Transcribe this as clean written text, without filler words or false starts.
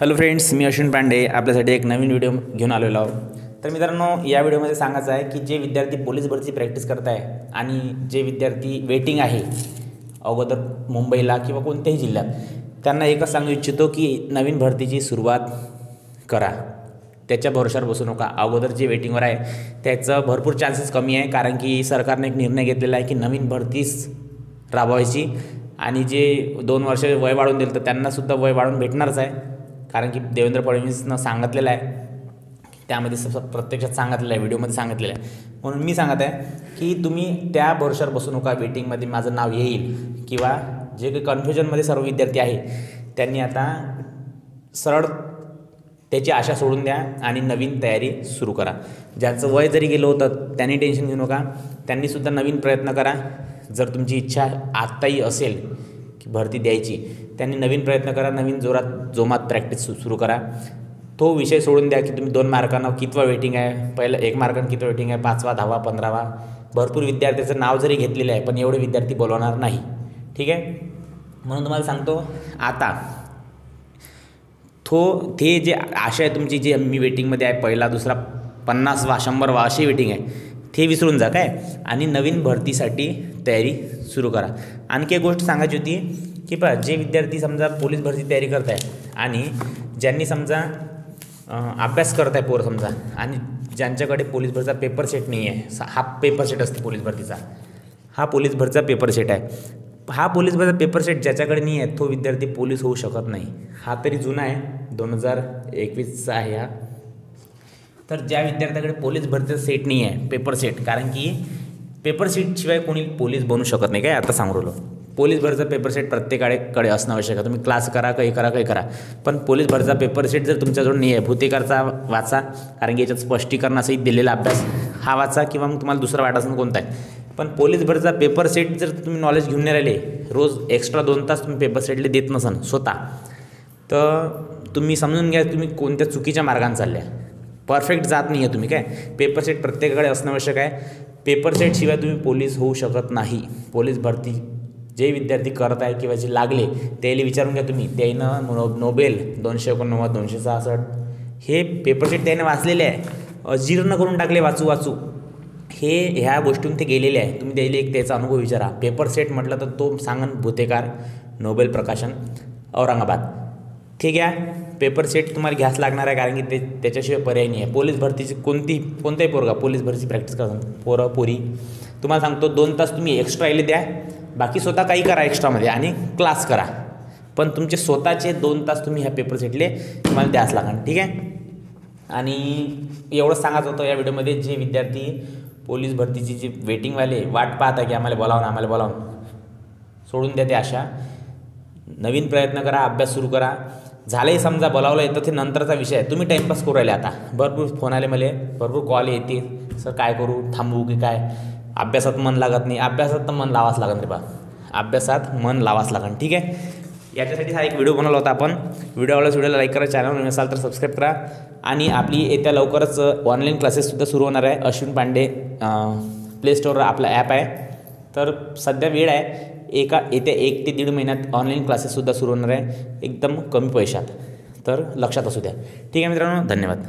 Hello friends, मी अश्विन पांडे आपल्यासाठी एक नवीन video घेऊन आलेलो आहोत। तर मित्रांनो, या व्हिडिओमध्ये सांगायचं आहे की जे विद्यार्थी पोलीस भरती प्रॅक्टिस करत आहे आणि जे विद्यार्थी वेटिंग आहे अगोदर मुंबईला किंवा कोणत्याही जिल्ह्यात, त्यांना एकच सांगू इच्छितो की नवीन भरतीची सुरुवात करा। त्याच्या भरोशावर बसू नका। अगोदर जे वेटिंगवर आहे त्याचं भरपूर चान्सेस कमी आहे, कारण की सरकारने एक निर्णय घेतलेला आहे की नवीन भरतीच राबवायची आणि जे 2 वर्ष वय वाढवून दिलं तर त्यांनासुद्धा वय वाढवून भेटणारच आहे, कारण की देवेंद्र फडणवीसनं सांगितलेलं आहे, त्यामध्ये प्रत्यक्षात सांगितलेलं आहे, व्हिडिओमध्ये सांगितलेलं आहे। म्हणून मी सांगत आहे की तुम्ही त्या भरोशावर बसू नका वेटिंगमध्ये माझं नाव येईल किंवा जे काही कन्फ्युजनमध्ये सर्व विद्यार्थी आहे त्यांनी आता सरळ त्याची आशा सोडून द्या आणि नवीन तयारी सुरू करा। ज्यांचं वय जरी गेलं होतं त्यांनी टेन्शन घेऊ नका, त्यांनीसुद्धा नवीन प्रयत्न करा। जर तुमची इच्छा आत्ताही असेल की भरती द्यायची, त्यांनी नवीन प्रयत्न करा, नवीन जोमात प्रॅक्टिस सुरू करा। तो विषय सोडून द्या की तुम्ही 2 मार्कांना कितवा वेटिंग आहे, पहिलं 1 मार्कांना कितवा वेटिंग आहे, 5वा 10वा 15वा। भरपूर विद्यार्थ्याचं नाव जरी घेतलेलं आहे पण एवढे विद्यार्थी बोलवणार नाही, ठीक आहे। म्हणून तुम्हाला सांगतो आता ते जे आशा आहे तुमची, जे मी वेटिंगमध्ये आहे पहिला दुसरा 50वा 100वा अशी वेटिंग आहे, ते विसरून जा काय, आणि नवीन भरतीसाठी तयारी सुरू करा। आणखी एक गोष्ट सांगायची होती की जे विद्यार्थी समजा पोलीस भरती तयारी करत आहे आणि ज्यांनी समजा अभ्यास करत आहे पोरं समजा, आणि ज्यांच्याकडे पोलीस भरतीचा पेपर सेट नाही आहे, हा पेपर सेट असते पोलीस भरतीचा, हा पोलीस भरतीचा पेपर सेट आहे, हा पोलीस भरतीचा पेपर सेट ज्याच्याकडे नाही आहे तो विद्यार्थी पोलीस होऊ शकत नाही। हा तरी जुना आहे, 2021चा आहे हा। तर ज्या विद्यार्थ्याकडे पोलीस भरतीचा सेट नाही आहे, पेपर सेट, कारण की पेपर सेटशिवाय कोणी पोलीस बनू शकत नाही काय, आता सांगू राहिलो। पोलीस भरतीचा पेपर सेट प्रत्येकाकडे असणं आवश्यक आहे। तुम्ही क्लास करा, काही करा, पण पोलीस भरतीचा पेपर सेट जर तुमच्याजवळ नाही आहे, भूतेकरचा वाचा, कारण की याच्यात स्पष्टीकरणासहित दिलेला अभ्यास हा वाचा, किंवा मग तुम्हाला दुसरा वाटा असेल कोणता आहे। पण पोलीस भरतीचा पेपर सेट जर तुम्ही नॉलेज घेऊन नाही राहिले, रोज एक्स्ट्रा 2 तास तुम्ही पेपर सेटले देत नसाल स्वतः, तर तुम्ही समजून घ्या तुम्ही कोणत्या चुकीच्या मार्गाने चालल्या, परफेक्ट जात नाही आहे तुम्ही काय। पेपर सेट प्रत्येकाकडे असणं आवश्यक आहे। पेपर सेटशिवाय तुम्ही पोलीस होऊ शकत नाही। पोलीस भरती जे विद्यार्थी करत आहे किंवा जे लागले त्याला विचारून घ्या तुम्ही, त्यानं नोबेल 289 266 हे पेपर सेट त्याने वाचलेले आहे, अजीर्ण करून टाकले वाचू, ह्या गोष्टीतून ते गेलेले आहे। तुम्ही त्याला एक त्याचा अनुभव विचारा। पेपर सेट म्हटलं तर तो सांगन भूतेकार, नोबेल प्रकाशन, औरंगाबाद, ठीक आहे। पेपर सेट तुम्हाला घ्यास लागणार आहे, कारण की त्याच्याशिवाय पर्याय नाही आहे। पोलीस भरतीची कोणताही पोरगा पोलीस भरतीची प्रॅक्टिस करतात, पोरी तुम्हाला सांगतो 2 तास तुम्ही एक्स्ट्रा यायला द्या, बाकी स्वतः काही करा एक्स्ट्रामध्ये आणि क्लास करा, पण तुमचे स्वतःचे 2 तास तुम्ही ह्या पेपर सेटले तुम्हाला द्यास लागणार, ठीक आहे। आणि एवढंच सांगायचं होतं या व्हिडिओमध्ये, जे विद्यार्थी पोलीस भरतीची जे वेटिंगवाले वाट पाहत आहे की आम्हाला बोलावून, सोडून द्या ते आशा, नवीन प्रयत्न करा, अभ्यास सुरू करा। झालंही समजा बोलावलं येतं ते नंतरचा विषय आहे, तुम्ही टाईमपास करू राहिले। आता भरपूर फोन आले मला, भरपूर कॉल येते, सर काय करू, थांबू की काय, अभ्यासात मन लागत नाही। अभ्यासात तर मन लावाच लागेल रे बा, अभ्यासात मन लावाच लागेल, ठीक आहे। याच्यासाठी हा एक व्हिडिओ बनवला होता आपण। व्हिडिओला लाईक करा, चॅनल नसाल तर सबस्क्राईब करा, आणि आपली येत्या लवकरच ऑनलाईन क्लासेससुद्धा सुरू होणार आहे। अश्विन पांडे प्ले स्टोरवर आपला ॲप आहे, तर सध्या वेळ आहे, येत्या 1 ते 1.5 महिन्यात ऑनलाईन क्लासेससुद्धा सुरू होणार आहे, एकदम कमी पैशात, तर लक्षात असू द्या, ठीक आहे मित्रांनो, धन्यवाद।